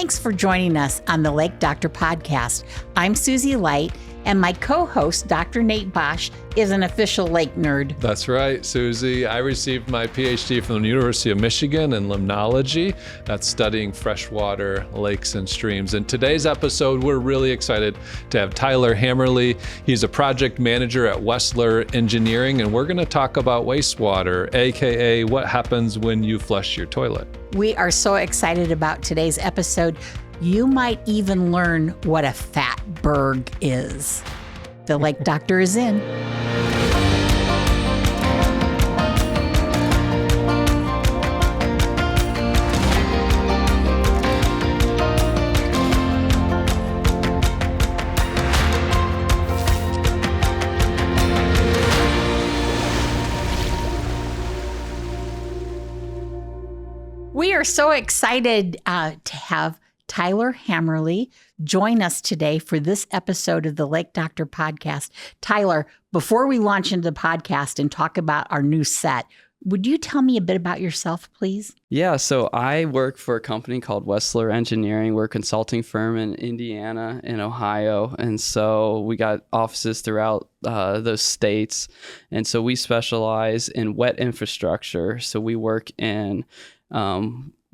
Thanks for joining us on the Lake Doctor podcast. I'm Susie Light, and my co-host, Dr. Nate Bosch, is an official lake nerd. That's right, Susie. I received my PhD from the University of Michigan in limnology. That's studying freshwater lakes and streams. In today's episode, we're really excited to have Tyler Hammerle. He's a project manager at Wessler Engineering, and we're going to talk about wastewater, aka what happens when you flush your toilet. We are so excited about today's episode. You might even learn what a fatberg is. The Lake Doctor is in. We are so excited to have Tyler Hammerle join us today for this episode of the Lake Doctor podcast. Tyler, before we launch into the podcast and talk about our new set, would you tell me a bit about yourself, please? Yeah, so I work for a company called Wessler Engineering. We're a consulting firm in Indiana and Ohio. And so we got offices throughout those states. And so we specialize in wet infrastructure. So we work in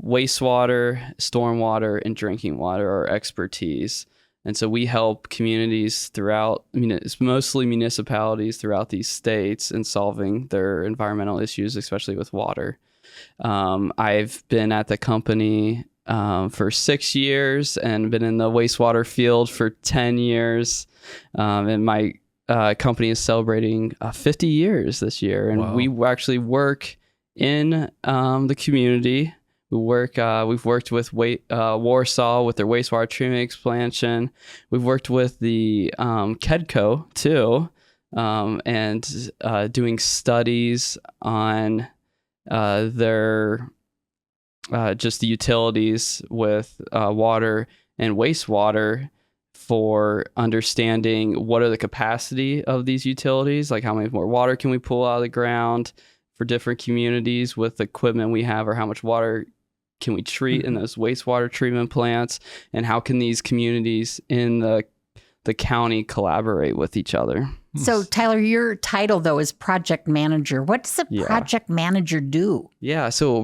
wastewater, stormwater, and drinking water are expertise. And so we help communities throughout, it's mostly municipalities throughout these states in solving their environmental issues, especially with water. I've been at the company for 6 years and been in the wastewater field for 10 years. And my company is celebrating 50 years this year. And Wow. We actually work in the community. We've worked with Warsaw with their wastewater treatment expansion. We've worked with the KEDCO too, and doing studies on their just the utilities with water and wastewater for understanding what are the capacity of these utilities, like how much more water can we pull out of the ground for different communities with the equipment we have, or how much water can we treat in those wastewater treatment plants, and how can these communities in the county collaborate with each other. So, Tyler, your title, though, is project manager. What does a project manager do? Yeah, so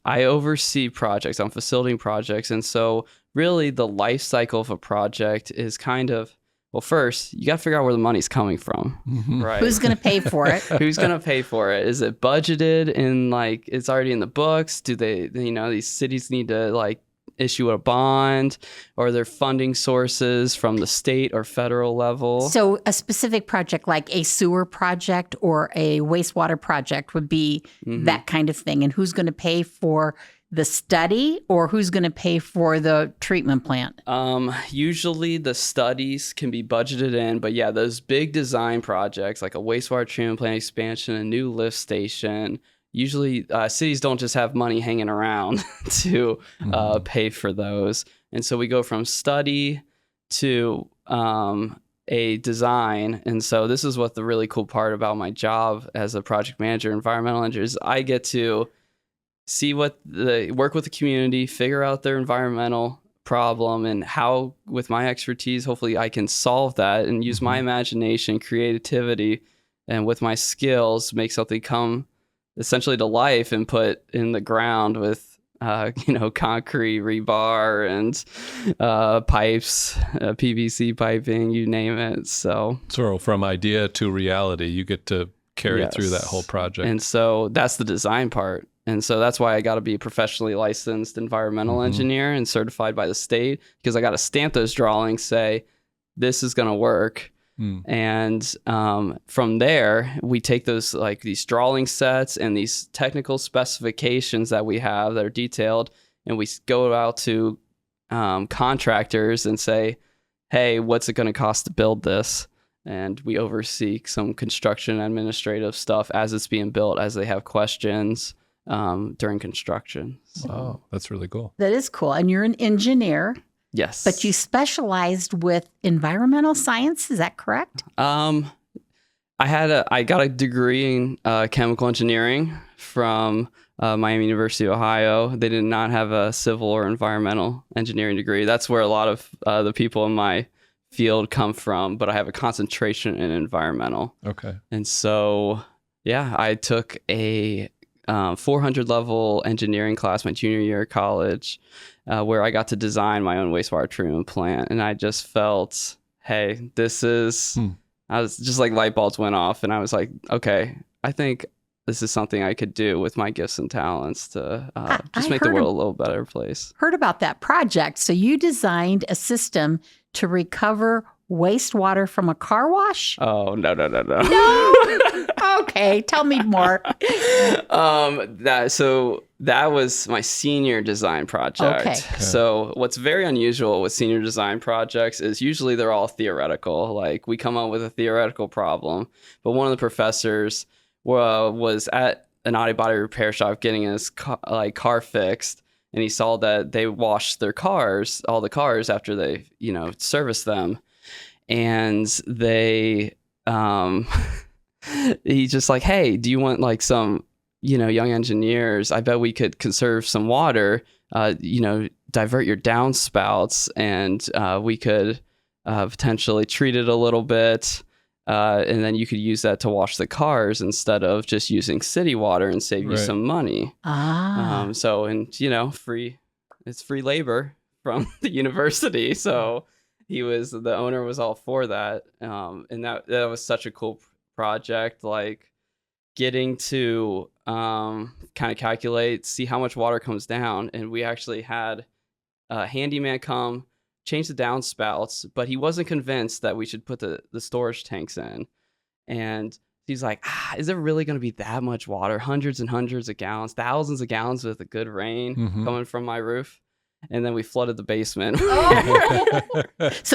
I oversee projects. I'm facilitating projects. And so really the life cycle of a project is kind of, well, first, you got to figure out where the money's coming from, right? Who's going to pay for it? Who's going to pay for it? Is it budgeted in, like, it's already in the books? Do they, these cities need to, issue a bond? Or are there funding sources from the state or federal level? So a specific project like a sewer project or a wastewater project would be that kind of thing. And who's going to pay for the study, or who's going to pay for the treatment plant? Usually the studies can be budgeted in, but yeah, those big design projects like a wastewater treatment plant expansion, a new lift station, usually cities don't just have money hanging around to pay for those. And so we go from study to a design. And so this is what the really cool part about my job as a project manager, environmental engineer, is I get to see work with the community, figure out their environmental problem, and how, with my expertise, hopefully I can solve that and use my imagination, creativity, and with my skills, make something come essentially to life and put in the ground with, concrete, rebar, and pipes, PVC piping, you name it. So from idea to reality, you get to carry through that whole project. And so that's the design part. And so that's why I got to be a professionally licensed environmental engineer and certified by the state, because I got to stamp those drawings, say, this is going to work. And from there, we take those, these drawing sets and these technical specifications that we have that are detailed, and we go out to contractors and say, hey, what's it going to cost to build this? And we oversee some construction administrative stuff as it's being built, as they have questions during construction. So. Wow, that's really cool. That is cool. And you're an engineer. Yes. But you specialized with environmental science, is that correct? I got a degree in chemical engineering from Miami University of Ohio. They did not have a civil or environmental engineering degree. That's where a lot of the people in my field come from, but I have a concentration in environmental. Okay. And so, yeah, I took a 400 level engineering class my junior year of college, where I got to design my own wastewater treatment plant. And I just felt, hey, this is, I was just like light bulbs went off, and I was like, okay, I think this is something I could do with my gifts and talents to just make the world a little better place. Heard about that project. So you designed a system to recover wastewater from a car wash? Oh, no. No. Okay, tell me more. That was my senior design project. Okay. So what's very unusual with senior design projects is usually they're all theoretical. Like we come up with a theoretical problem, but one of the professors was at an auto body repair shop getting his car fixed, and he saw that they washed their cars, all the cars, after they serviced them, and they he's just like, hey, do you want like some young engineers? I bet we could conserve some water, divert your downspouts, and we could potentially treat it a little bit. And then you could use that to wash the cars instead of just using city water and save you some money. It's free labor from the university. So the owner was all for that. And that was such a cool project, like getting to kind of calculate, see how much water comes down. And we actually had a handyman come, change the downspouts, but he wasn't convinced that we should put the storage tanks in. And he's like, is there really going to be that much water? Hundreds and hundreds of gallons, thousands of gallons with a good rain coming from my roof. And then we flooded the basement. So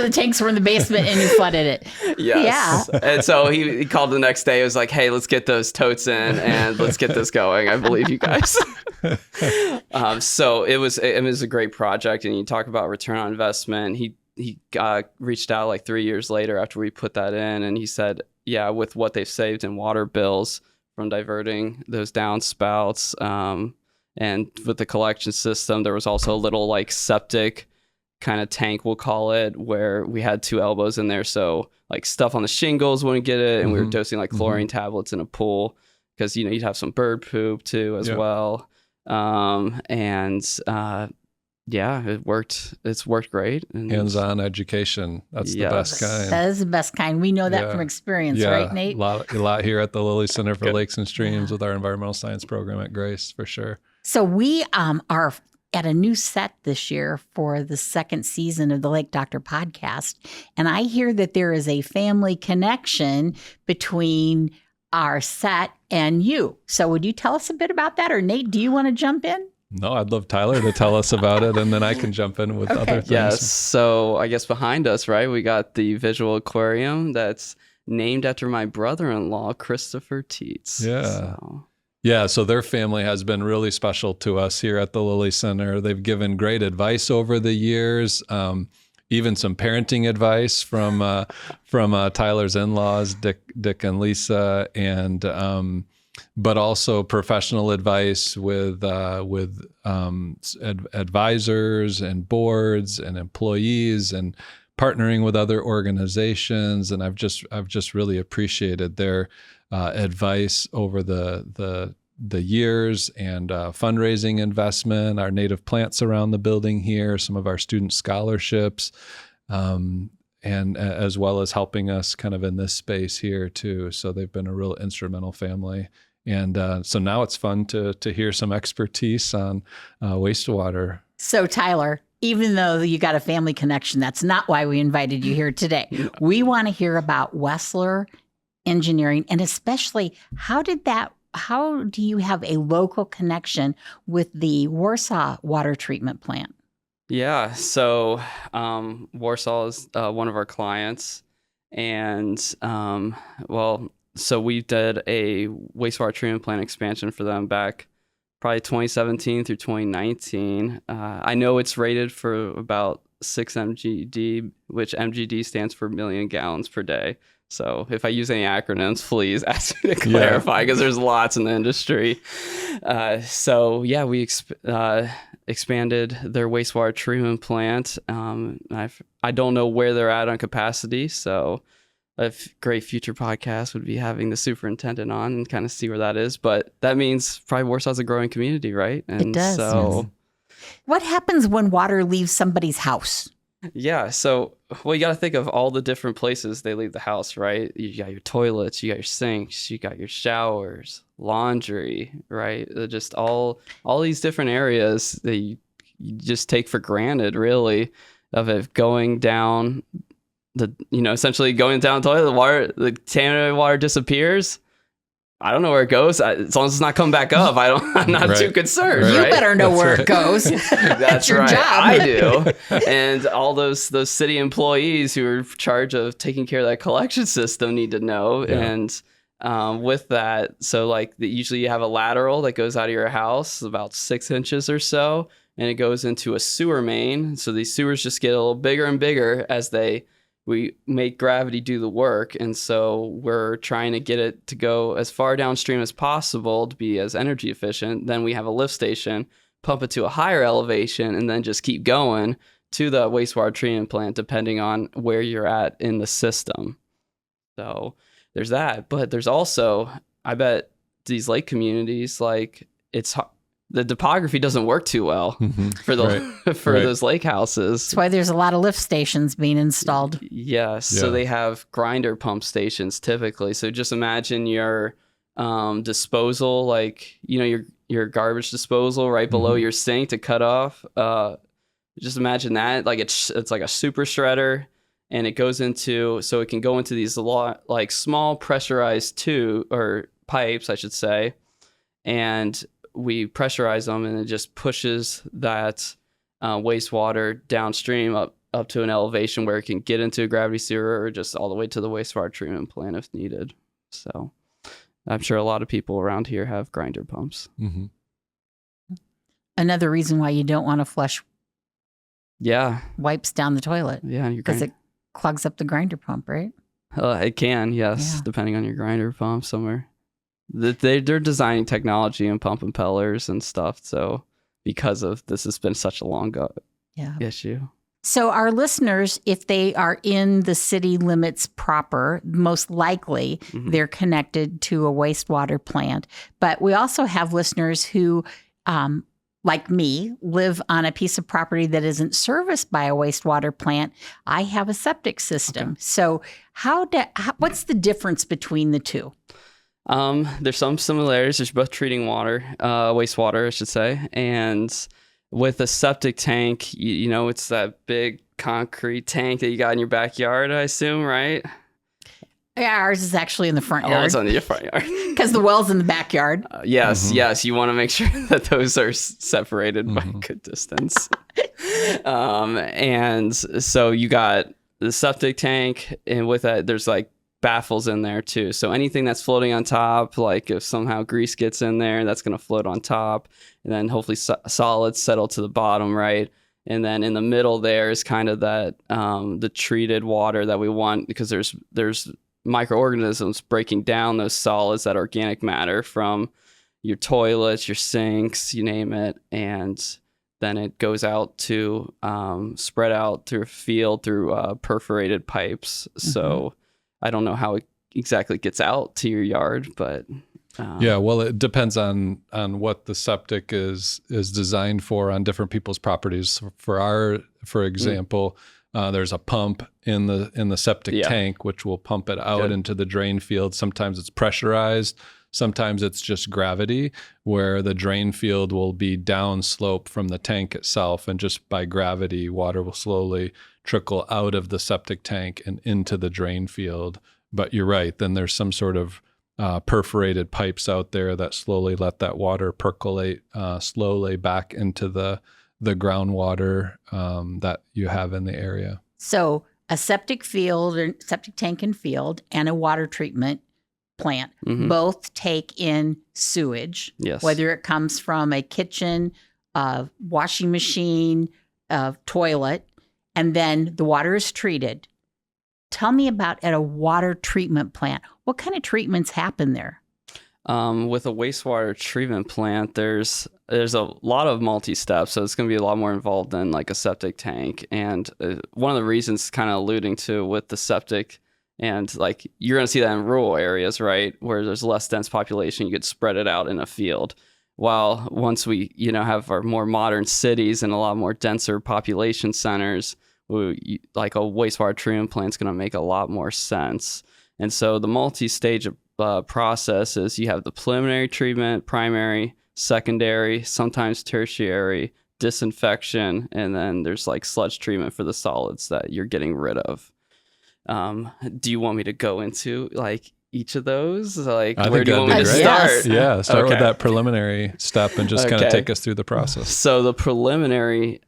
the tanks were in the basement and you flooded it. Yes. Yeah. And so he called the next day. He was like, hey, let's get those totes in and let's get this going. I believe you guys. So it was a great project. And you talk about return on investment. He reached out like 3 years later after we put that in. And he said, yeah, with what they've saved in water bills from diverting those downspouts, and with the collection system, there was also a little like septic kind of tank, we'll call it, where we had 2 elbows in there. So like stuff on the shingles wouldn't get it. And we were dosing like chlorine tablets in a pool because, you'd have some bird poop too as well. Yeah, it worked. It's worked great. And hands-on education. That's the best kind. That is the best kind. We know that from experience, right, Nate? A lot here at the Lilly Center for Lakes and Streams with our environmental science program at Grace, for sure. So we are at a new set this year for the second season of the Lake Doctor podcast. And I hear that there is a family connection between our set and you. So would you tell us a bit about that? Or Nate, do you want to jump in? No, I'd love Tyler to tell us about it, and then I can jump in with other things. Yes. So I guess behind us, right, we got the visual aquarium that's named after my brother-in-law, Christopher Teets. Yeah, so their family has been really special to us here at the Lilly Center. They've given great advice over the years, even some parenting advice from Tyler's in-laws, Dick and Lisa, and but also professional advice with advisors and boards and employees and partnering with other organizations. And I've just really appreciated their advice over the years, and fundraising investment, our native plants around the building here, some of our student scholarships, and as well as helping us kind of in this space here too. So they've been a real instrumental family. And so now it's fun to hear some expertise on wastewater. So Tyler, even though you got a family connection, that's not why we invited you here today. We want to hear about Wessler Engineering, and especially how do you have a local connection with the Warsaw water treatment plant? Yeah, so Warsaw is one of our clients, and so we did a wastewater treatment plant expansion for them back probably 2017 through 2019. I know it's rated for about 6 MGD, which MGD stands for million gallons per day. So if I use any acronyms, please ask me to clarify because there's lots in the industry. So yeah, we expanded their wastewater treatment plant. I don't know where they're at on capacity, so a great future podcast would be having the superintendent on and kind of see where that is. But that means probably Warsaw's a growing community, right? And it does. So, what happens when water leaves somebody's house? yeah. So, well, you got to think of all the different places they leave the house, right? You got your toilets, you got your sinks, you got your showers, laundry, right? Just all these different areas that you just take for granted, really, of it going down essentially going down the toilet, the contaminated water disappears. I don't know where it goes. As long as it's not coming back up, I'm not too concerned. You right? better know where it goes. That's your right. job. I do. And all those city employees who are in charge of taking care of that collection system need to know. Yeah. And with that, so like usually you have a lateral that goes out of your house about 6 inches or so, and it goes into a sewer main. So these sewers just get a little bigger and bigger as we make gravity do the work. And so we're trying to get it to go as far downstream as possible to be as energy efficient. Then we have a lift station, pump it to a higher elevation, and then just keep going to the wastewater treatment plant, depending on where you're at in the system. So there's that. But there's also, I bet these lake communities, like the topography doesn't work too well for those lake houses. That's why there's a lot of lift stations being installed. Yes. Yeah. So they have grinder pump stations typically. So just imagine your disposal, like, your garbage disposal right below your sink to cut off. Just imagine that, like it's like a super shredder, and it goes into, so it can go into these like small pressurized pipes, I should say. And we pressurize them, and it just pushes that wastewater downstream up to an elevation where it can get into a gravity sewer or just all the way to the wastewater treatment plant if needed. So I'm sure a lot of people around here have grinder pumps. Mm-hmm. Another reason why you don't want to flush wipes down the toilet. Yeah, because it clogs up the grinder pump, right? It can, yes, depending on your grinder pump somewhere. They're designing technology and pump impellers and stuff. So because of this has been such a long issue. So our listeners, if they are in the city limits proper, most likely they're connected to a wastewater plant. But we also have listeners who, like me, live on a piece of property that isn't serviced by a wastewater plant. I have a septic system. Okay. So what's the difference between the two? There's some similarities. There's both treating wastewater, I should say. And with a septic tank, it's that big concrete tank that you got in your backyard, I assume, right? Yeah, ours is actually in the front yard. Oh, it's on the front yard. Because the well's in the backyard. Yes. You want to make sure that those are separated by a good distance. And so you got the septic tank, and with that, there's like baffles in there too. So anything that's floating on top, like if somehow grease gets in there, that's going to float on top, and then hopefully solids settle to the bottom, right? And then in the middle there is kind of that the treated water that we want, because there's microorganisms breaking down those solids, that organic matter from your toilets, your sinks, you name it, and then it goes out to spread out through a field through perforated pipes. So I don't know how it exactly gets out to your yard, but well, it depends on what the septic is designed for on different people's properties. For example, there's a pump in the septic tank, which will pump it out into the drain field. Sometimes it's pressurized. Sometimes it's just gravity, where the drain field will be downslope from the tank itself, and just by gravity, water will slowly trickle out of the septic tank and into the drain field. But you're right, then there's some sort of perforated pipes out there that slowly let that water percolate slowly back into the groundwater that you have in the area. So a septic field, or septic tank and field, and a water treatment plant both take in sewage, whether it comes from a kitchen, a washing machine, a toilet, and then the water is treated. tell me about at a water treatment plant. What kind of treatments happen there? With a wastewater treatment plant, there's a lot of multi-steps, so it's going to be a lot more involved than like a septic tank. And one of the reasons, kind of alluding to with the septic, and like you're going to see that in rural areas, right, where there's less dense population, you could spread it out in a field. While once we, have our more modern cities and a lot more denser population centers, like a wastewater treatment plant is going to make a lot more sense. And so the multi-stage process is you have the preliminary treatment, primary, secondary, sometimes tertiary, disinfection, and then there's like sludge treatment for the solids that you're getting rid of. Do you want me to go into like each of those? Like, where do you want me to start? Yes. Yeah, start with that preliminary step and just kind of take us through the process. So the preliminary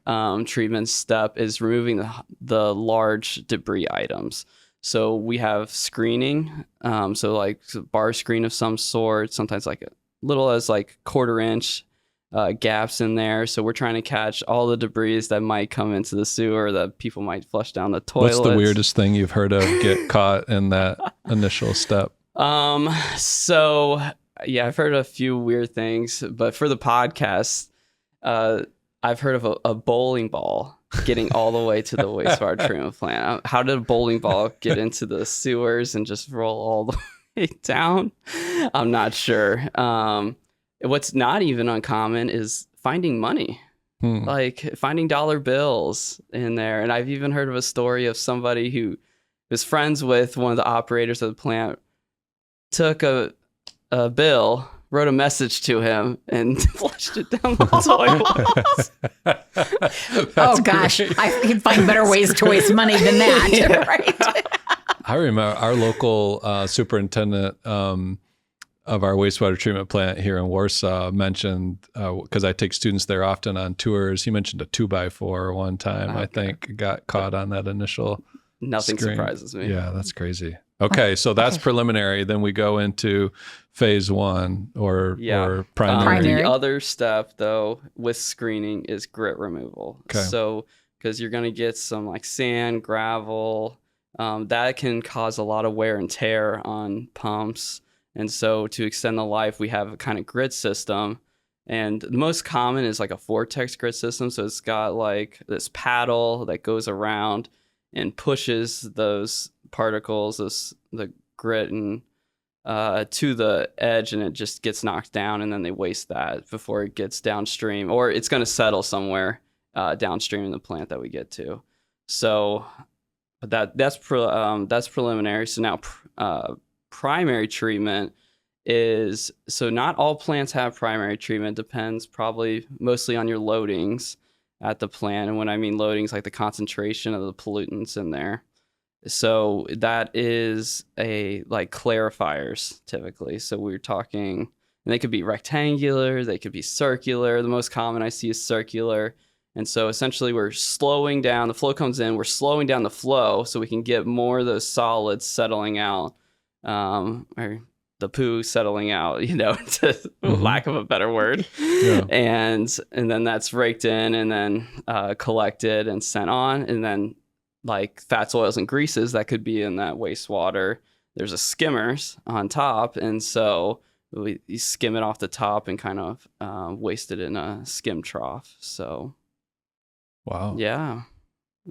treatment step is removing the large debris items. So we have screening, so like bar screen of some sort, sometimes like a little as like 1/4 inch gaps in there. So we're trying to catch all the debris that might come into the sewer that people might flush down the toilet. What's the weirdest thing you've heard of get caught in that initial step? So yeah, I've heard a few weird things, but for the podcast, I've heard of a bowling ball getting all the way to the wastewater treatment plant. How did a bowling ball get into the sewers and just roll all the way down? I'm not sure. What's not even uncommon is finding money, like finding dollar bills in there. And I've even heard of a story of somebody who was friends with one of the operators of the plant, took a bill, wrote a message to him, and flushed it down the toilet. Oh, gosh. I can find better ways to waste money than that, right? I remember our local superintendent of our wastewater treatment plant here in Warsaw mentioned, because I take students there often on tours, he mentioned a 2x4 one time, I think, got caught on that initial Nothing screen. surprises me. Yeah, that's crazy. Okay, so that's preliminary. Then we go into phase 1 or primary. The other step, though, with screening is grit removal. Okay. So, because you're going to get some like sand, gravel, that can cause a lot of wear and tear on pumps. And so to extend the life, we have a kind of grit system. And the most common is like a vortex grit system. So it's got like this paddle that goes around and pushes those particles, the grit, and to the edge, and it just gets knocked down, and then they waste that before it gets downstream, or it's going to settle somewhere downstream in the plant that we get to. So that's preliminary. So now primary treatment is, so not all plants have primary treatment. Depends probably mostly on your loadings at the plant. And when I mean loadings, like the concentration of the pollutants in there. So that is like clarifiers typically. So we're talking, and they could be rectangular, they could be circular. The most common I see is circular. And so essentially we're slowing down, the flow comes in, we're slowing down the flow so we can get more of those solids settling out, or the poo settling out, to lack of a better word. Yeah. And then that's raked in and then collected and sent on. And then like fats, oils, and greases that could be in that wastewater, there's a skimmers on top. And so you skim it off the top and kind of waste it in a skim trough. So, wow. Yeah.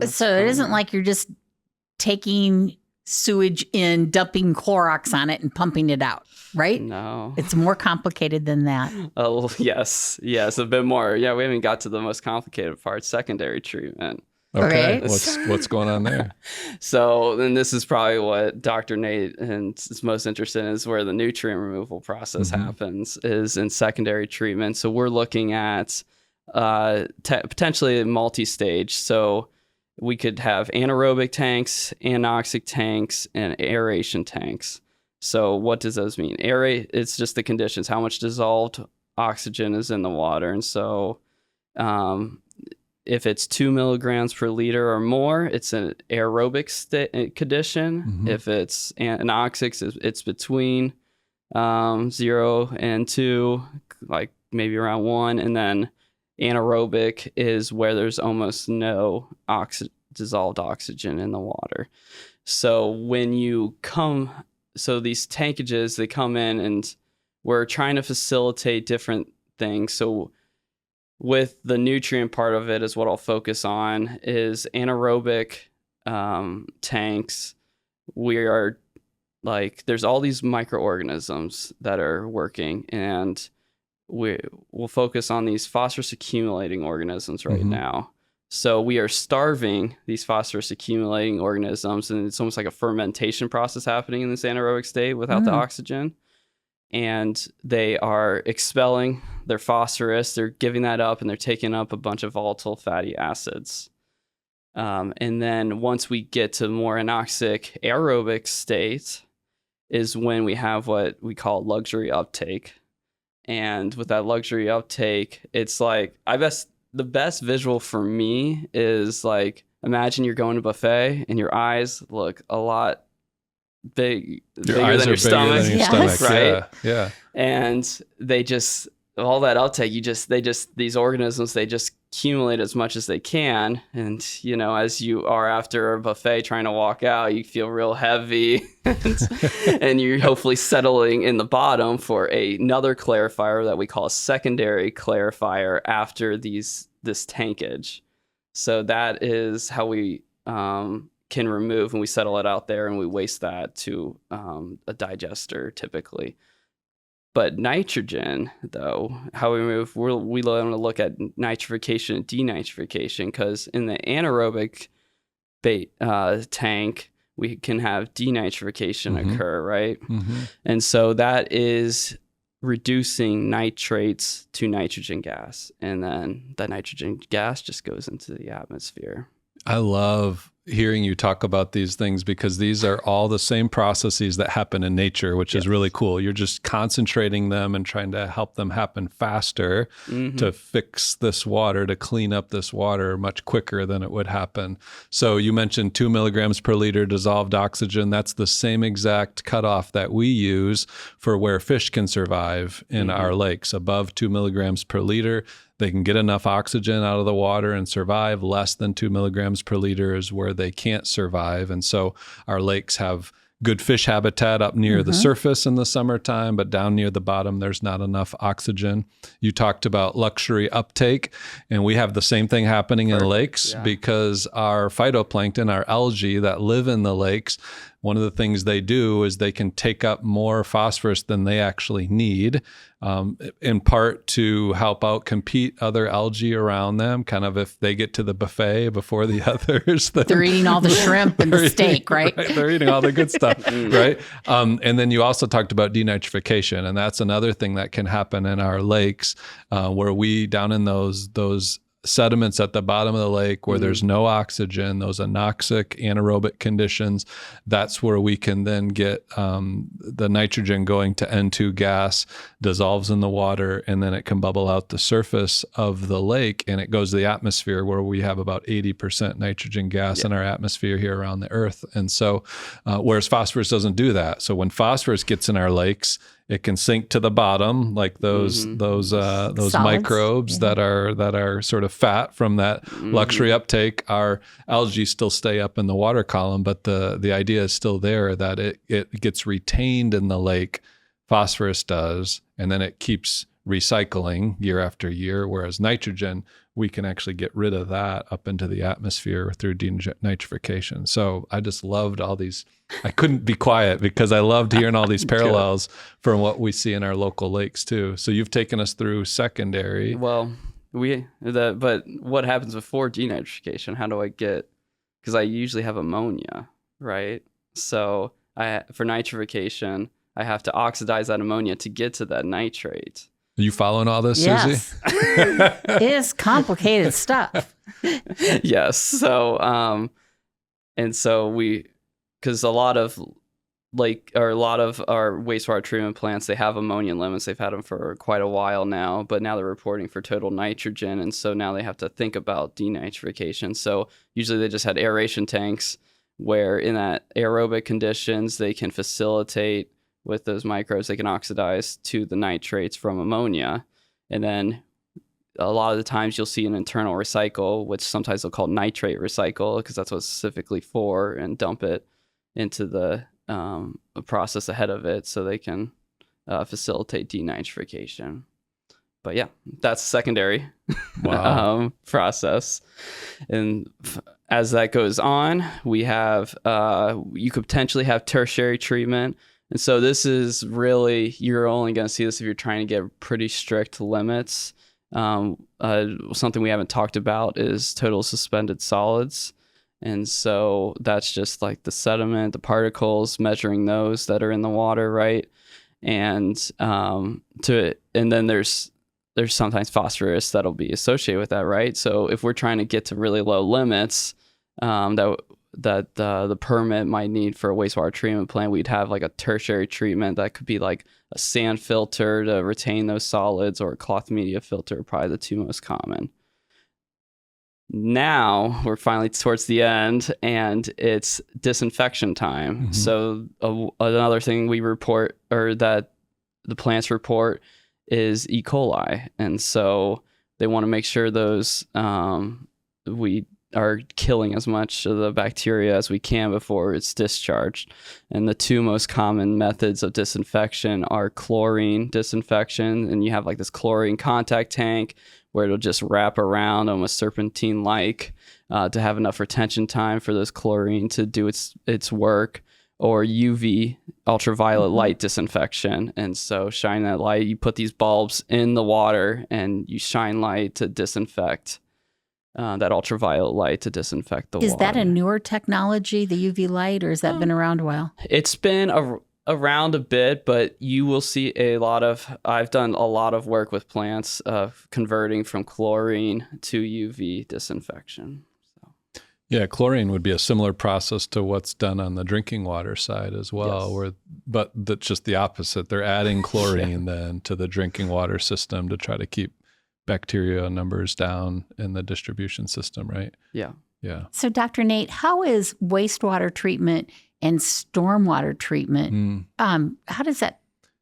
So it isn't like you're just taking sewage in, dumping Clorox on it, and pumping it out, right? No. It's more complicated than that. Oh, yes, a bit more. Yeah, we haven't got to the most complicated part, secondary treatment. Okay, what's going on there? So then this is probably what Dr. Nate is most interested in, is where the nutrient removal process happens, is in secondary treatment. So we're looking at potentially multi-stage. So we could have anaerobic tanks, anoxic tanks, and aeration tanks. So what does those mean? It's just the conditions, how much dissolved oxygen is in the water. And so if it's 2 milligrams per liter or more, it's an aerobic condition. If it's anoxic, it's between 0 and 2, like maybe around 1. And then anaerobic is where there's almost no dissolved oxygen in the water. So so these tankages, they come in and we're trying to facilitate different things. So with the nutrient part of it is what I'll focus on is anaerobic tanks. We are there's all these microorganisms that are working, and we'll focus on these phosphorus accumulating organisms right now. So we are starving these phosphorus accumulating organisms, and it's almost like a fermentation process happening in this anaerobic state without the oxygen. And they are expelling their phosphorus, they're giving that up, and they're taking up a bunch of volatile fatty acids. And then once we get to more anoxic aerobic state is when we have what we call luxury uptake. And with that luxury uptake, it's like the best visual for me is like, imagine you're going to a buffet and your eyes look a lot bigger than your stomach, right? Yeah. And they just, all that uptake, these organisms, they just accumulate as much as they can. And, you know, as you are after a buffet trying to walk out, you feel real heavy and you're hopefully settling in the bottom for another clarifier that we call a secondary clarifier after this tankage. So that is how we can remove, and we settle it out there and we waste that to a digester typically. But nitrogen, though, how we remove, we want to look at nitrification and denitrification, because in the anaerobic tank, we can have denitrification occur, right? And so that is reducing nitrates to nitrogen gas. And then that nitrogen gas just goes into the atmosphere. I love hearing you talk about these things because these are all the same processes that happen in nature, which is really cool. You're just concentrating them and trying to help them happen faster to fix this water, to clean up this water much quicker than it would happen. So you mentioned 2 milligrams per liter dissolved oxygen. That's the same exact cutoff that we use for where fish can survive in our lakes. Above 2 milligrams per liter, they can get enough oxygen out of the water and survive. Less than 2 milligrams per liter is where they can't survive. And so our lakes have good fish habitat up near the surface in the summertime, but down near the bottom, there's not enough oxygen. You talked about luxury uptake, and we have the same thing happening in lakes because our phytoplankton, our algae that live in the lakes, one of the things they do is they can take up more phosphorus than they actually need, in part to help out compete other algae around them. Kind of if they get to the buffet before the others. They're eating all the shrimp and the steak, right? They're eating all the good stuff, right? And then you also talked about denitrification, and that's another thing that can happen in our lakes where we, down in those sediments at the bottom of the lake where there's no oxygen, those anoxic anaerobic conditions, that's where we can then get the nitrogen going to N2 gas, dissolves in the water, and then it can bubble out the surface of the lake and it goes to the atmosphere where we have about 80% nitrogen gas in our atmosphere here around the earth. And so whereas phosphorus doesn't do that. So when phosphorus gets in our lakes, it can sink to the bottom, like those microbes that are sort of fat from that luxury uptake. Our algae still stay up in the water column, but the idea is still there that it gets retained in the lake. Phosphorus does, and then it keeps recycling year after year. Whereas nitrogen, we can actually get rid of that up into the atmosphere through denitrification. So I just loved all these. I couldn't be quiet because I loved hearing all these parallels from what we see in our local lakes too. So you've taken us through secondary. Well, but what happens before denitrification? How do I get, because I usually have ammonia, right? So for nitrification, I have to oxidize that ammonia to get to that nitrate. Are you following all this, yes. Susie? It is complicated stuff. Yes. So, and so because a lot of our wastewater treatment plants, they have ammonia limits. They've had them for quite a while now, but now they're reporting for total nitrogen. And so now they have to think about denitrification. So usually they just had aeration tanks where in that aerobic conditions, they can facilitate with those microbes, they can oxidize to the nitrates from ammonia. And then a lot of the times you'll see an internal recycle, which sometimes they'll call nitrate recycle because that's what it's specifically for, and dump it into the process ahead of it so they can facilitate denitrification. But yeah, that's secondary process. And as that goes on, we have, you could potentially have tertiary treatment. And so this is really, you're only going to see this if you're trying to get pretty strict limits. Something we haven't talked about is total suspended solids. And so that's just like the sediment, the particles, measuring those that are in the water, right? And then there's sometimes phosphorus that'll be associated with that, right? So if we're trying to get to really low limits that the permit might need for a wastewater treatment plant, we'd have like a tertiary treatment that could be like a sand filter to retain those solids, or a cloth media filter, probably the two most common. Now we're finally towards the end, and it's disinfection time. Mm-hmm. So another thing we report, or that the plants report, is E. coli. And so they want to make sure those we are killing as much of the bacteria as we can before it's discharged. And the two most common methods of disinfection are chlorine disinfection, and you have like this chlorine contact tank where it'll just wrap around almost serpentine-like to have enough retention time for this chlorine to do its work, or UV, ultraviolet light disinfection. And so shine that light, you put these bulbs in the water and you shine light to disinfect, that ultraviolet light to disinfect the water. Is that a newer technology, the UV light, or has that been around a while? It's been around a bit, but you will see I've done a lot of work with plants converting from chlorine to UV disinfection. Yeah, chlorine would be a similar process to what's done on the drinking water side as well, yes. But that's just the opposite. They're adding chlorine then to the drinking water system to try to keep bacteria numbers down in the distribution system, right? Yeah. Yeah. So, Dr. Nate, how is wastewater treatment and stormwater treatment, how does that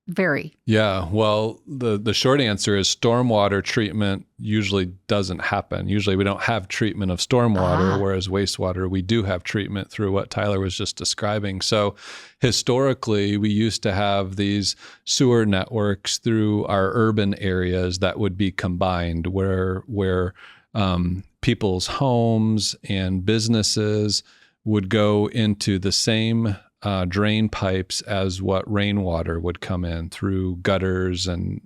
vary? Yeah, well, the short answer is stormwater treatment usually doesn't happen. Usually we don't have treatment of stormwater, whereas wastewater, we do have treatment through what Tyler was just describing. So historically, we used to have these sewer networks through our urban areas that would be combined, where people's homes and businesses would go into the same drain pipes as what rainwater would come in through gutters and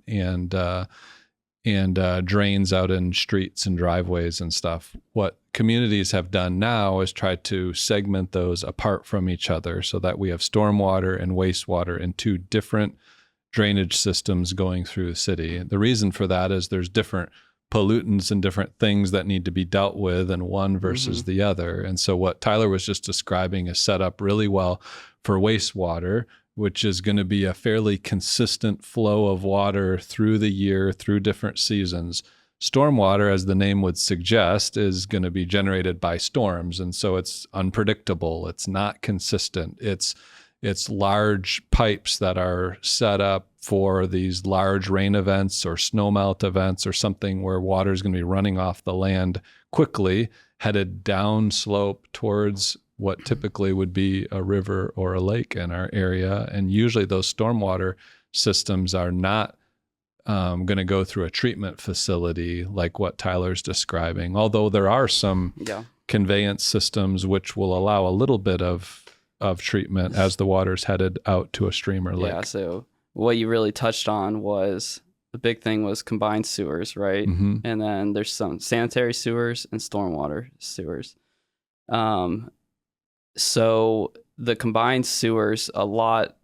drains out in streets and driveways and stuff. What communities have done now is try to segment those apart from each other so that we have stormwater and wastewater in two different drainage systems going through the city. The reason for that is there's different pollutants and different things that need to be dealt with, and one versus the other. And so what Tyler was just describing is set up really well for wastewater, which is going to be a fairly consistent flow of water through the year, through different seasons. Stormwater, as the name would suggest, is going to be generated by storms. And so it's unpredictable. It's not consistent. It's large pipes that are set up for these large rain events or snowmelt events or something where water is going to be running off the land quickly, headed down slope towards what typically would be a river or a lake in our area. And usually those stormwater systems are not going to go through a treatment facility like what Tyler's describing, although there are some conveyance systems which will allow a little bit of treatment as the water's headed out to a stream or lake. Yeah, so what you really touched on was the big thing was combined sewers, right? And then there's some sanitary sewers and stormwater sewers. So the combined sewers, a lot,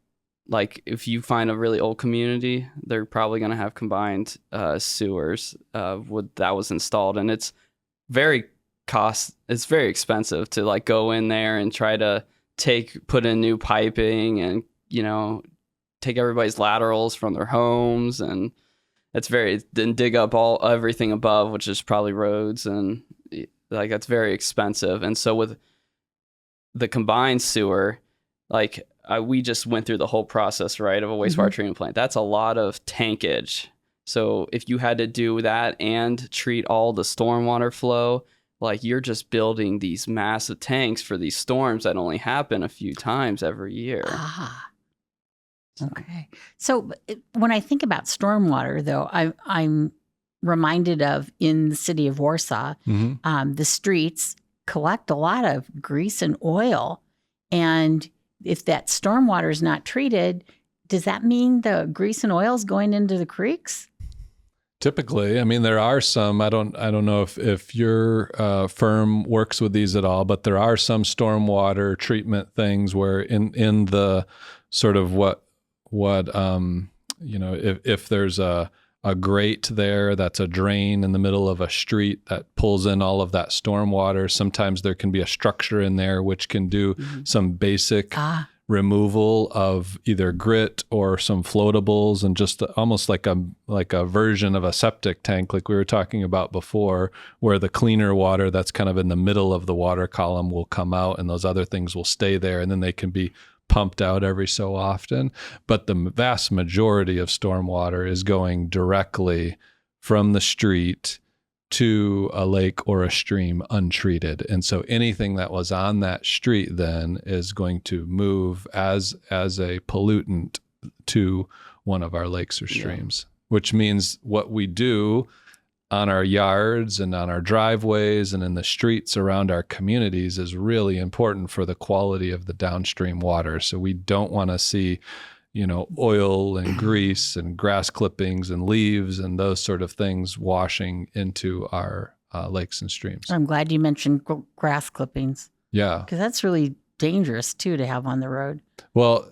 like if you find a really old community, they're probably going to have combined sewers that was installed, and it's very expensive to like go in there and try to put in new piping and, take everybody's laterals from their homes, and then dig up everything above, which is probably roads, and like that's very expensive. And so with the combined sewer, we just went through the whole process, right, of a wastewater treatment plant. That's a lot of tankage So if you had to do that and treat all the stormwater flow, like you're just building these massive tanks for these storms that only happen a few times every year. Ah, okay. So when I think about stormwater, though, I'm reminded of in the city of Warsaw, the streets collect a lot of grease and oil. And if that stormwater is not treated, does that mean the grease and oil is going into the creeks? Typically, I mean, there are some. I don't know if your firm works with these at all, but there are some stormwater treatment things where in the sort of if there's a grate there that's a drain in the middle of a street that pulls in all of that stormwater. Sometimes there can be a structure in there which can do some basic removal of either grit or some floatables, and just almost like a version of a septic tank like we were talking about before, where the cleaner water that's kind of in the middle of the water column will come out and those other things will stay there, and then they can be pumped out every so often. But the vast majority of stormwater is going directly from the street to a lake or a stream untreated. And so anything that was on that street then is going to move as a pollutant to one of our lakes or streams, which means what we do on our yards and on our driveways and in the streets around our communities is really important for the quality of the downstream water. So we don't want to see, oil and grease and grass clippings and leaves and those sort of things washing into our lakes and streams. I'm glad you mentioned grass clippings. Yeah. Because that's really dangerous too to have on the road. Well,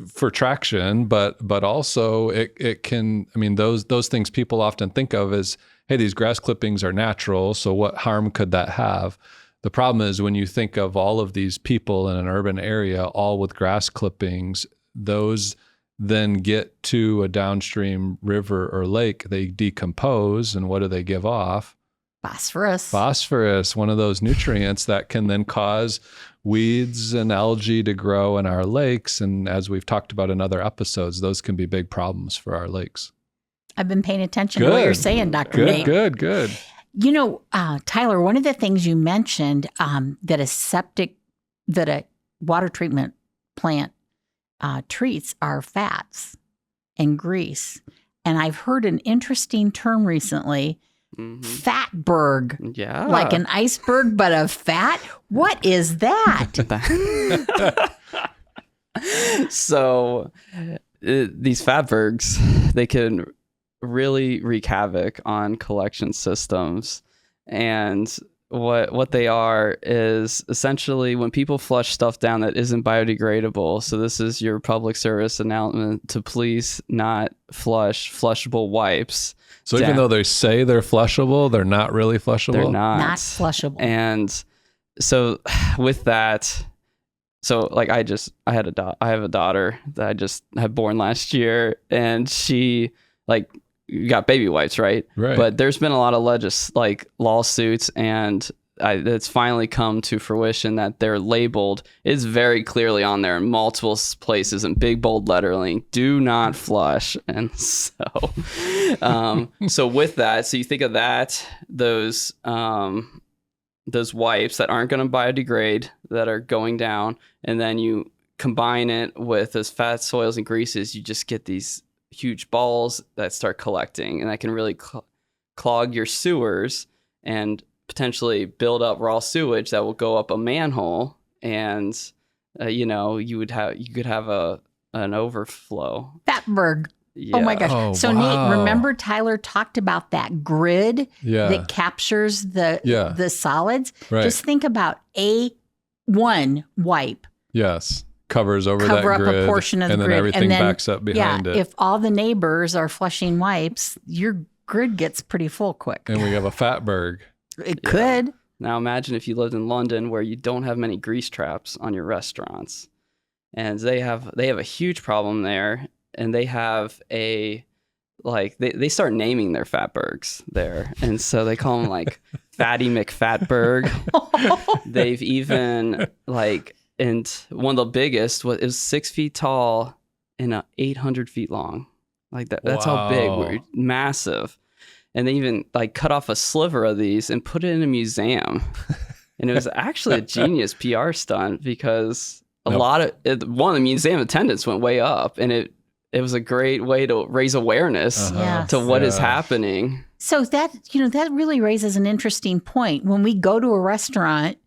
for traction, but also it can, I mean, those things people often think of as, hey, these grass clippings are natural, so what harm could that have? The problem is when you think of all of these people in an urban area, all with grass clippings, those then get to a downstream river or lake, they decompose, and what do they give off? Phosphorus, one of those nutrients that can then cause weeds and algae to grow in our lakes. And as we've talked about in other episodes, those can be big problems for our lakes. I've been paying attention to what you're saying, Dr. Nate. Good. Tyler, one of the things you mentioned that a water treatment plant treats are fats and grease. And I've heard an interesting term recently, fatberg. Yeah. Like an iceberg, but of fat? What is that? So these fatbergs, they can really wreak havoc on collection systems. And what they are is essentially when people flush stuff down that isn't biodegradable. So this is your public service announcement to please not flush flushable wipes. So even though they say they're flushable, they're not really flushable? They're Not flushable. And so with that, so like I have a daughter that I just had born last year, and she got baby wipes, right? Right. But there's been a lot of lawsuits, and it's finally come to fruition that they're labeled. It's very clearly on there in multiple places in big bold lettering, do not flush. And so, so with that, so you think of that, those wipes that aren't going to biodegrade, that are going down, and then you combine it with those fats, oils, and greases, you just get these huge balls that start collecting, and that can really clog your sewers and potentially build up raw sewage that will go up a manhole, and you could have an overflow. Fatberg. Yeah. Oh my gosh. Oh, so wow. Nate, remember Tyler talked about that grid that captures the solids? Right. Just think about one wipe. Yes. Covers over Cover that up grid, a portion of the and then grid. everything And then, backs up behind it. If all the neighbors are flushing wipes, your grid gets pretty full quick. And we have a fatberg. It could. Now imagine if you lived in London where you don't have many grease traps on your restaurants, and they have a huge problem there, and they have they start naming their fatbergs there, and so they call them Fatty McFatberg. They've even and one of the biggest was 6 feet tall and 800 feet long. Like that's how big. Wow. We're massive. And they even like cut off a sliver of these and put it in a museum. And it was actually a genius PR stunt because one of the museum attendants went way up, and it was a great way to raise awareness to what is happening. So that really raises an interesting point. When we go to a restaurant,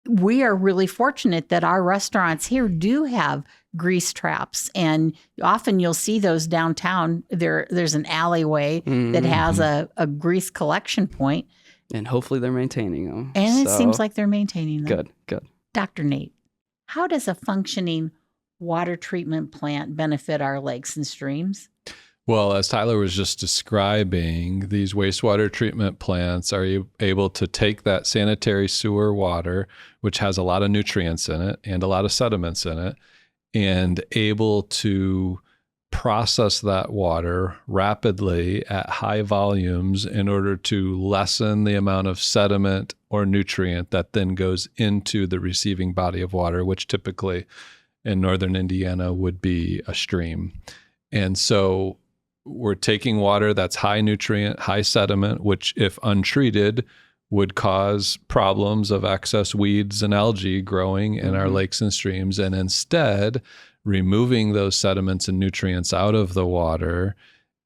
we are really fortunate that our restaurants here do have grease traps, and often you'll see those downtown. There's an alleyway that has a grease collection point, and hopefully they're maintaining them. And it seems like they're maintaining them. Good. Dr. Nate, how does a functioning water treatment plant benefit our lakes and streams? Well, as Tyler was just describing, these wastewater treatment plants are able to take that sanitary sewer water, which has a lot of nutrients in it and a lot of sediments in it, and able to process that water rapidly at high volumes in order to lessen the amount of sediment or nutrient that then goes into the receiving body of water, which typically in northern Indiana would be a stream. And so we're taking water that's high nutrient, high sediment, which if untreated would cause problems of excess weeds and algae growing in our lakes and streams, and instead removing those sediments and nutrients out of the water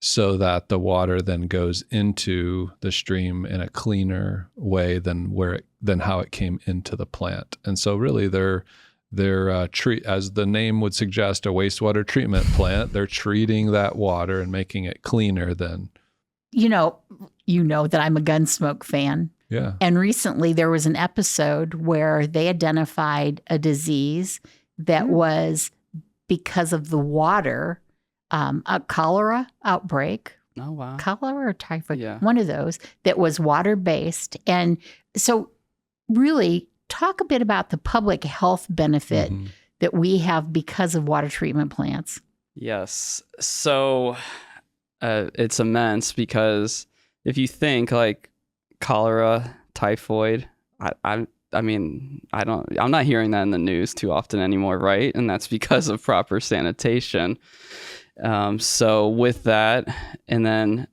so that the water then goes into the stream in a cleaner way than how it came into the plant. And so really they're as the name would suggest, a wastewater treatment plant. They're treating that water and making it cleaner than. You know that I'm a Gunsmoke fan. Yeah. And recently there was an episode where they identified a disease that was because of the water, a cholera outbreak. Oh, wow. Cholera or typhoid, Yeah. one of those that was water-based. And so really talk a bit about the public health benefit that we have because of water treatment plants. Yes. So it's immense because if you think like cholera, typhoid, I'm not hearing that in the news too often anymore, right? And that's because of proper sanitation. So with that, and then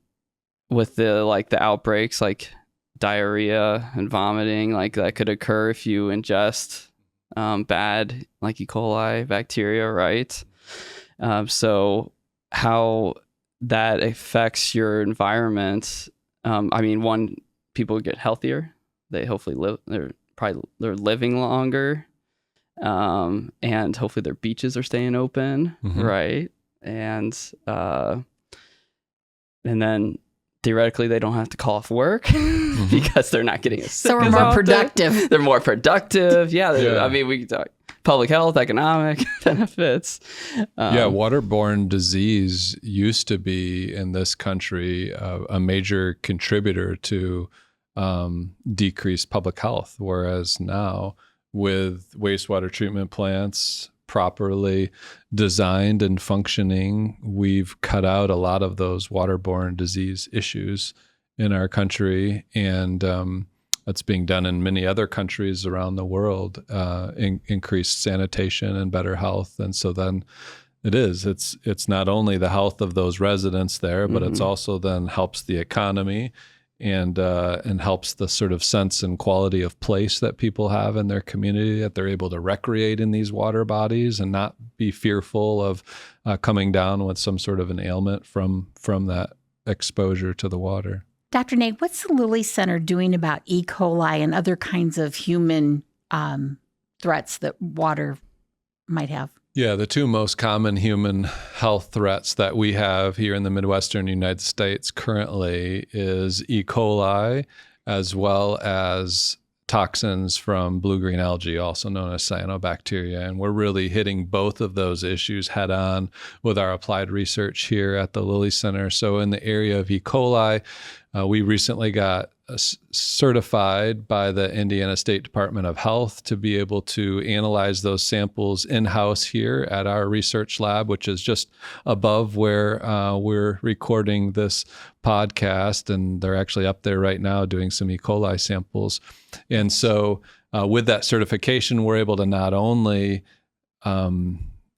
with the outbreaks, like diarrhea and vomiting, like that could occur if you ingest bad like E. coli bacteria, right? So how that affects your environment. One, people get healthier. They hopefully they're living longer, and hopefully their beaches are staying open, right? And then theoretically they don't have to call off work because they're not getting as sick. So we're as more often. productive. They're more productive. Yeah. We can talk public health, economic benefits. Waterborne disease used to be in this country a major contributor to decreased public health, whereas now with wastewater treatment plants properly designed and functioning, we've cut out a lot of those waterborne disease issues in our country, and that's being done in many other countries around the world, increased sanitation and better health. And so then it's not only the health of those residents there, but it's also then helps the economy and helps the sort of sense and quality of place that people have in their community, that they're able to recreate in these water bodies and not be fearful of coming down with some sort of an ailment from that exposure to the water. Dr. Nate, what's the Lilly Center doing about E. coli and other kinds of human threats that water might have? Yeah, the two most common human health threats that we have here in the Midwestern United States currently is E. coli, as well as toxins from blue-green algae, also known as cyanobacteria. And we're really hitting both of those issues head on with our applied research here at the Lilly Center. So in the area of E. coli, we recently got certified by the Indiana State Department of Health to be able to analyze those samples in-house here at our research lab, which is just above where we're recording this podcast. And they're actually up there right now doing some E. coli samples. And so with that certification, we're able to not only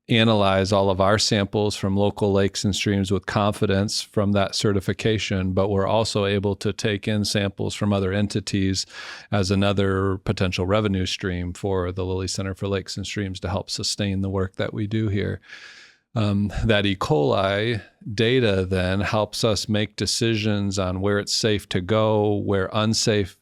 analyze all of our samples from local lakes and streams with confidence from that certification, but we're also able to take in samples from other entities as another potential revenue stream for the Lilly Center for Lakes and Streams to help sustain the work that we do here. That E. coli data then helps us make decisions on where it's safe to go, where unsafe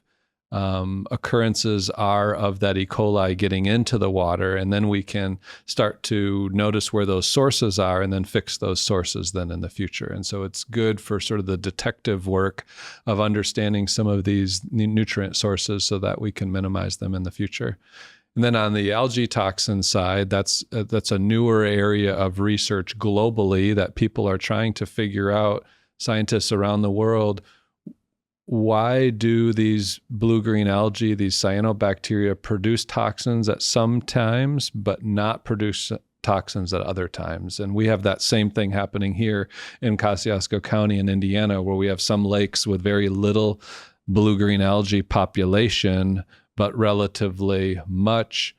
occurrences are of that E. coli getting into the water, and then we can start to notice where those sources are and then fix those sources then in the future. And so it's good for sort of the detective work of understanding some of these nutrient sources so that we can minimize them in the future. And then on the algae toxin side, that's a newer area of research globally that people are trying to figure out, scientists around the world. Why do these blue-green algae, these cyanobacteria, produce toxins at some times, but not produce toxins at other times? And we have that same thing happening here in Kosciuszko County in Indiana, where we have some lakes with very little blue-green algae population, but relatively much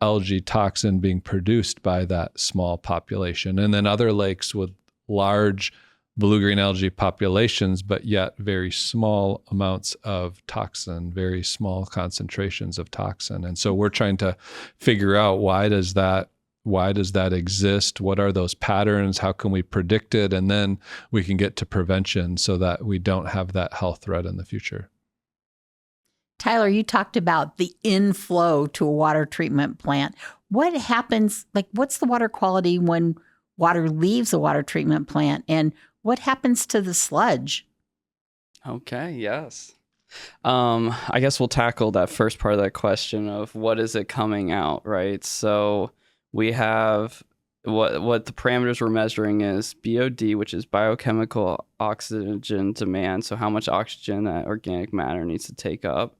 algae toxin being produced by that small population. And then other lakes with large blue-green algae populations, but yet very small amounts of toxin, very small concentrations of toxin. And so we're trying to figure out why does that exist? What are those patterns? How can we predict it? And then we can get to prevention so that we don't have that health threat in the future. Tyler, you talked about the inflow to a water treatment plant. What happens, what's the water quality when water leaves a water treatment plant, and what happens to the sludge? Okay, yes. I guess we'll tackle that first part of that question of what is it coming out, right? So we have what the parameters we're measuring is BOD, which is biochemical oxygen demand. So how much oxygen that organic matter needs to take up.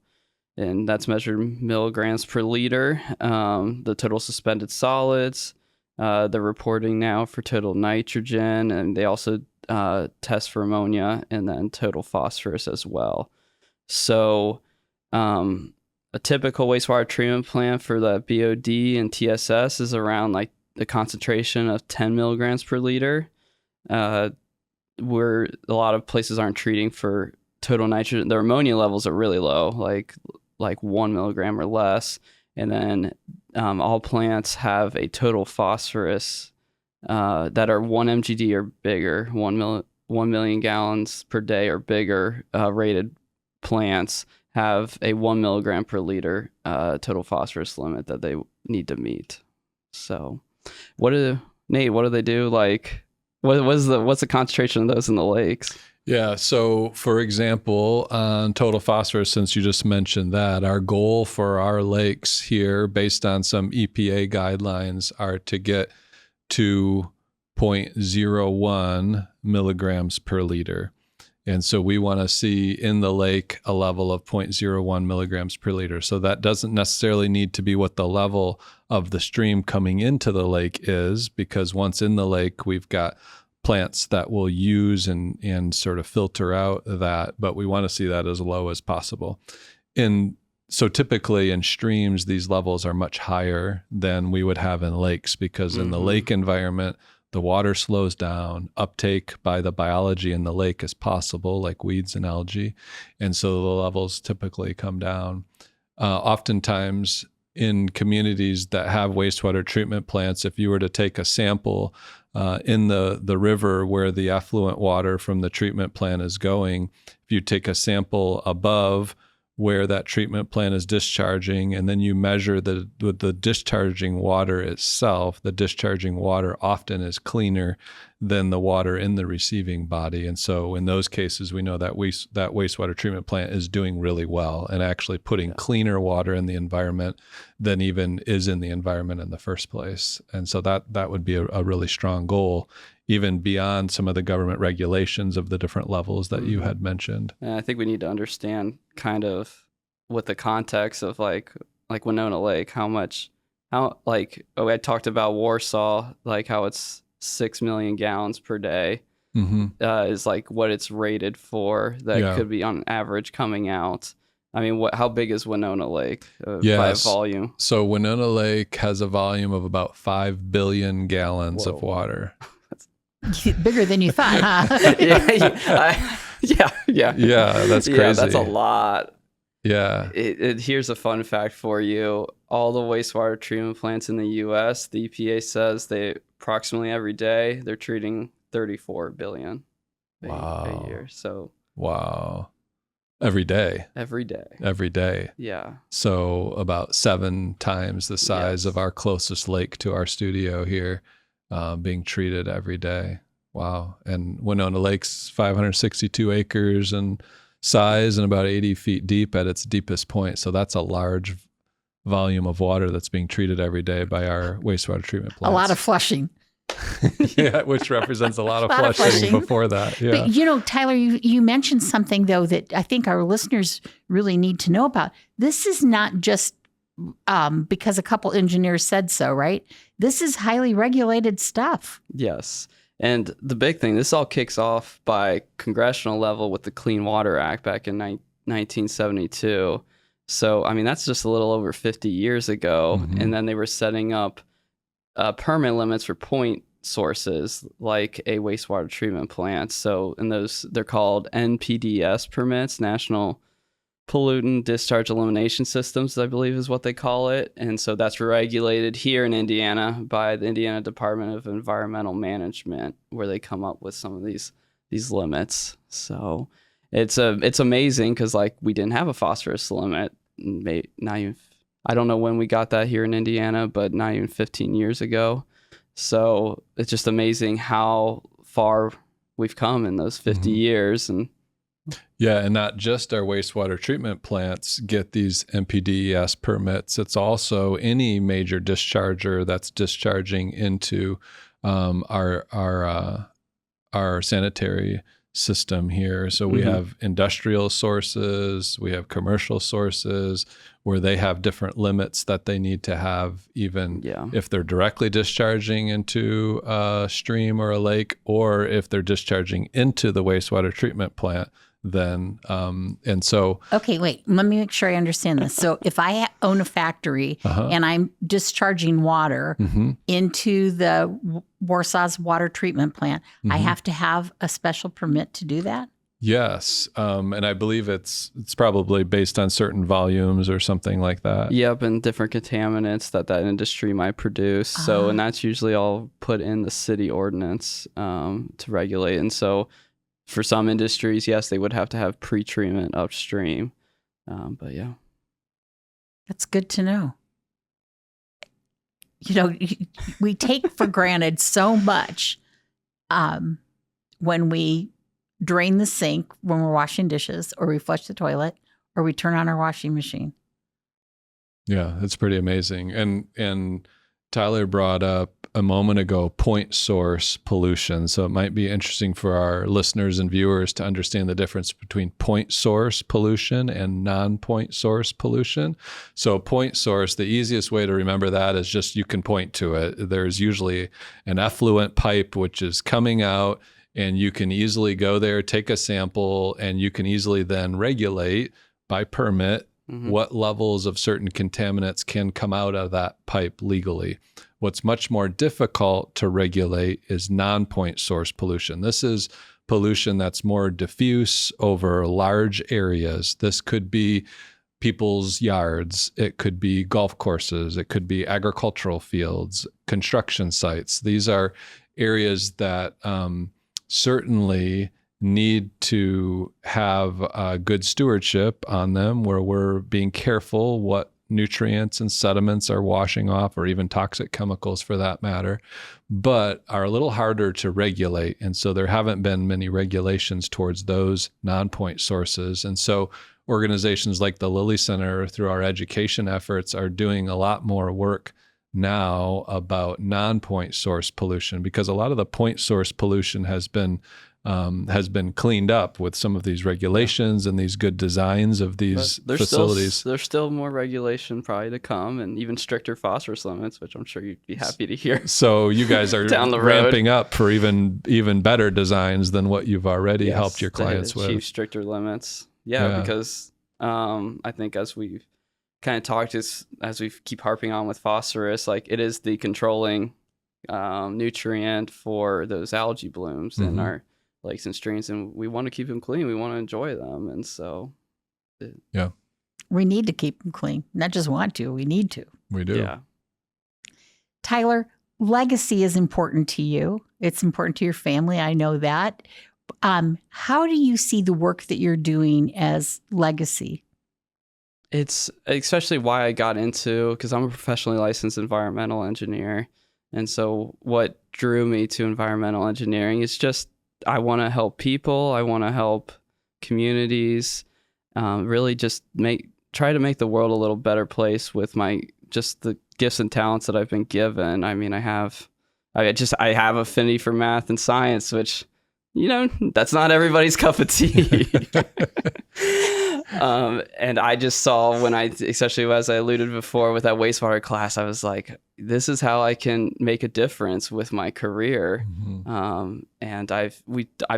And that's measured milligrams per liter. The total suspended solids, they're reporting now for total nitrogen, and they also test for ammonia and then total phosphorus as well. So a typical wastewater treatment plant for the BOD and TSS is around like the concentration of 10 milligrams per liter, where a lot of places aren't treating for total nitrogen. Their ammonia levels are really low, like 1 milligram or less. And then all plants have a total phosphorus that are 1 mgd or bigger, 1 million gallons per day or bigger. Rated plants have a 1 milligram per liter total phosphorus limit that they need to meet. So what do they do? Like, what's the concentration of those in the lakes? Yeah. So, for example, on total phosphorus, since you just mentioned that, our goal for our lakes here, based on some EPA guidelines, are to get to 0.01 milligrams per liter. And so we want to see in the lake a level of 0.01 milligrams per liter. So that doesn't necessarily need to be what the level of the stream coming into the lake is, because once in the lake, we've got plants that will use and sort of filter out that, but we want to see that as low as possible. So typically in streams, these levels are much higher than we would have in lakes, because in the lake environment, the water slows down, uptake by the biology in the lake is possible, like weeds and algae, and so the levels typically come down. Oftentimes in communities that have wastewater treatment plants, if you were to take a sample in the river where the effluent water from the treatment plant is going, if you take a sample above where that treatment plant is discharging, and then you measure the discharging water itself, the discharging water often is cleaner than the water in the receiving body. And so in those cases, we know that that wastewater treatment plant is doing really well and actually putting cleaner water in the environment than even is in the environment in the first place. And so that would be a really strong goal, even beyond some of the government regulations of the different levels that you had mentioned. And I think we need to understand kind of what the context of like Winona Lake, I talked about Warsaw, like how it's 6 million gallons per day is like what it's rated for that could be on average coming out. I mean, how big is Winona Lake by Yes. volume? So Winona Lake has a volume of about 5 billion gallons of water. Bigger than you thought, huh? Yeah. Yeah, that's crazy. Yeah, that's a lot. Yeah. Here's a fun fact for you. All the wastewater treatment plants in the U.S., the EPA says they approximately every day, they're treating 34 billion a year. So wow. Every day. Every day. Every day. Yeah. So about 7 times the size of our closest lake to our studio here, being treated every day. Wow. And Winona Lake's 562 acres in size and about 80 feet deep at its deepest point. So that's a large volume of water that's being treated every day by our wastewater treatment plants. A lot of flushing. Yeah, which represents a lot of flushing before that. Yeah. But, Tyler, you mentioned something, though, that I think our listeners really need to know about. This is not just because a couple engineers said so, right? This is highly regulated stuff. Yes. And the big thing, this all kicks off by congressional level with the Clean Water Act back in 1972. So, I mean, that's just a little over 50 years ago. Mm-hmm. And then they were setting up permit limits for point sources like a wastewater treatment plant. So in those, they're called NPDES permits, National Pollutant Discharge Elimination Systems, I believe is what they call it. And so that's regulated here in Indiana by the Indiana Department of Environmental Management, where they come up with some of these limits. So it's amazing because like we didn't have a phosphorus limit, not even, I don't know when we got that here in Indiana, but not even 15 years ago. So it's just amazing how far we've come in those 50 years. And yeah, and not just our wastewater treatment plants get these NPDES permits. It's also any major discharger that's discharging into our sanitary system here. So we have industrial sources, we have commercial sources where they have different limits that they need to have, even if they're directly discharging into a stream or a lake, or if they're discharging into the wastewater treatment plant. Then and so okay, wait, let me make sure I understand this. So if I own a factory and I'm discharging water into the Warsaw's water treatment plant, I have to have a special permit to do that? Yes, and I believe it's probably based on certain volumes or something like that. Yep, and different contaminants that industry might produce. So, and that's usually all put in the city ordinance to regulate. And so for some industries, yes, they would have to have pre-treatment upstream. But yeah. That's good to know. We take for granted so much when we drain the sink when we're washing dishes, or we flush the toilet, or we turn on our washing machine. Yeah, that's pretty amazing. And Tyler brought up a moment ago point source pollution. So it might be interesting for our listeners and viewers to understand the difference between point source pollution and non-point source pollution. So point source, the easiest way to remember that is just you can point to it. There's usually an effluent pipe which is coming out, and you can easily go there, take a sample, and you can easily then regulate by permit what levels of certain contaminants can come out of that pipe legally. What's much more difficult to regulate is non-point source pollution. This is pollution that's more diffuse over large areas. This could be people's yards. It could be golf courses. It could be agricultural fields, construction sites. These are areas that certainly need to have good stewardship on them, where we're being careful what nutrients and sediments are washing off, or even toxic chemicals for that matter, but are a little harder to regulate. And so there haven't been many regulations towards those non-point sources. And so organizations like the Lilly Center, through our education efforts, are doing a lot more work now about non-point source pollution, because a lot of the point source pollution has been cleaned up with some of these regulations and these good designs of these facilities. There's still more regulation probably to come, and even stricter phosphorus limits, which I'm sure you'd be happy to hear. So you guys are down the road, ramping up for even better designs than what you've already helped your clients with. Achieve stricter limits. Yeah, because I think as we've kind of talked, as we keep harping on with phosphorus, like it is the controlling nutrient for those algae blooms in our lakes and streams, and we want to keep them clean. We want to enjoy them, and so we need to keep them clean. Not just want to, we need to. We do. Yeah. Tyler, legacy is important to you. It's important to your family. I know that. How do you see the work that you're doing as legacy? It's especially why I got into, because I'm a professionally licensed environmental engineer. And so what drew me to environmental engineering is just, I want to help people. I want to help communities, really just try to make the world a little better place with just the gifts and talents that I've been given. I mean, I have affinity for math and science, which, that's not everybody's cup of tea. And I just saw especially as I alluded before with that wastewater class, I was like, this is how I can make a difference with my career. And I've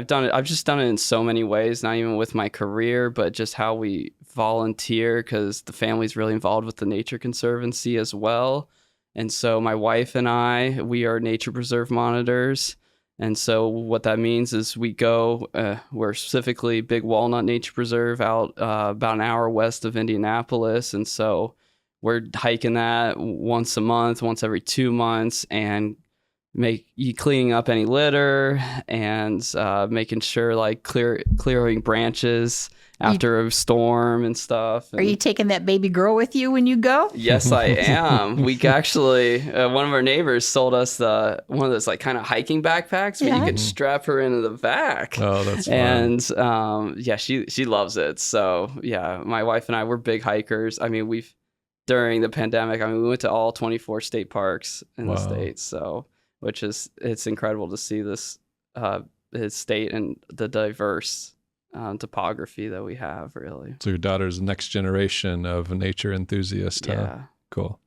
done it. I've just done it in so many ways, not even with my career, but just how we volunteer, because the family's really involved with the Nature Conservancy as well. And so my wife and we are nature preserve monitors. And so what that means is we go, we're specifically Big Walnut Nature Preserve out about an hour west of Indianapolis. And so we're hiking that once a month, once every 2 months, and cleaning up any litter and making sure like clearing branches after a storm and stuff. Are you taking that baby girl with you when you go? Yes, I am. We actually, one of our neighbors sold us one of those like kind of hiking backpacks where you could strap her into the back. Oh, that's fun. And she loves it. So yeah, my wife and I, we're big hikers. I mean, during the pandemic, we went to all 24 state parks in the States. So, it's incredible to see this state and the diverse topography that we have, really. So your daughter's the next generation of nature enthusiast. Yeah. Huh? Cool.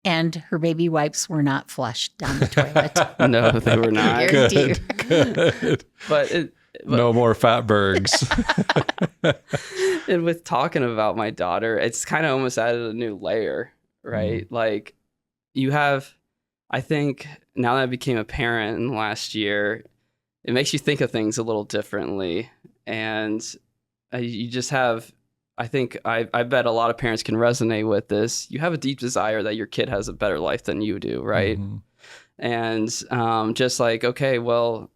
And her baby wipes were not flushed down the toilet. No, they were not. Good. But no more fatbergs. And with talking about my daughter, it's kind of almost added a new layer, right? Like I think now that I became a parent in the last year, it makes you think of things a little differently. And you just have, I think, I bet a lot of parents can resonate with this. You have a deep desire that your kid has a better life than you do, right? And just like, okay, well,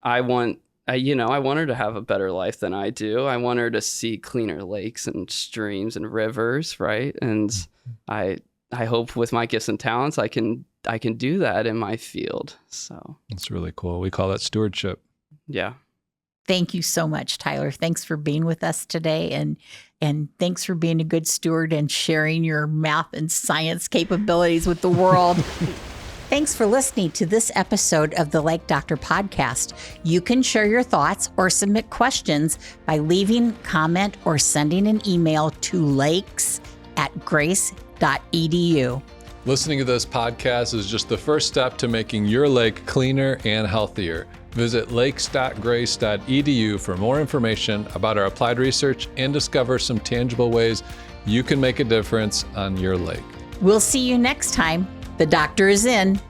I want her to have a better life than I do. I want her to see cleaner lakes and streams and rivers, right? And I hope with my gifts and talents, I can do that in my field. So that's really cool. We call that stewardship. Yeah. Thank you so much, Tyler. Thanks for being with us today. And thanks for being a good steward and sharing your math and science capabilities with the world. Thanks for listening to this episode of the Lake Doctor Podcast. You can share your thoughts or submit questions by leaving a comment or sending an email to lakes@grace.edu. Listening to this podcast is just the first step to making your lake cleaner and healthier. Visit lakes.grace.edu for more information about our applied research and discover some tangible ways you can make a difference on your lake. We'll see you next time. The doctor is in.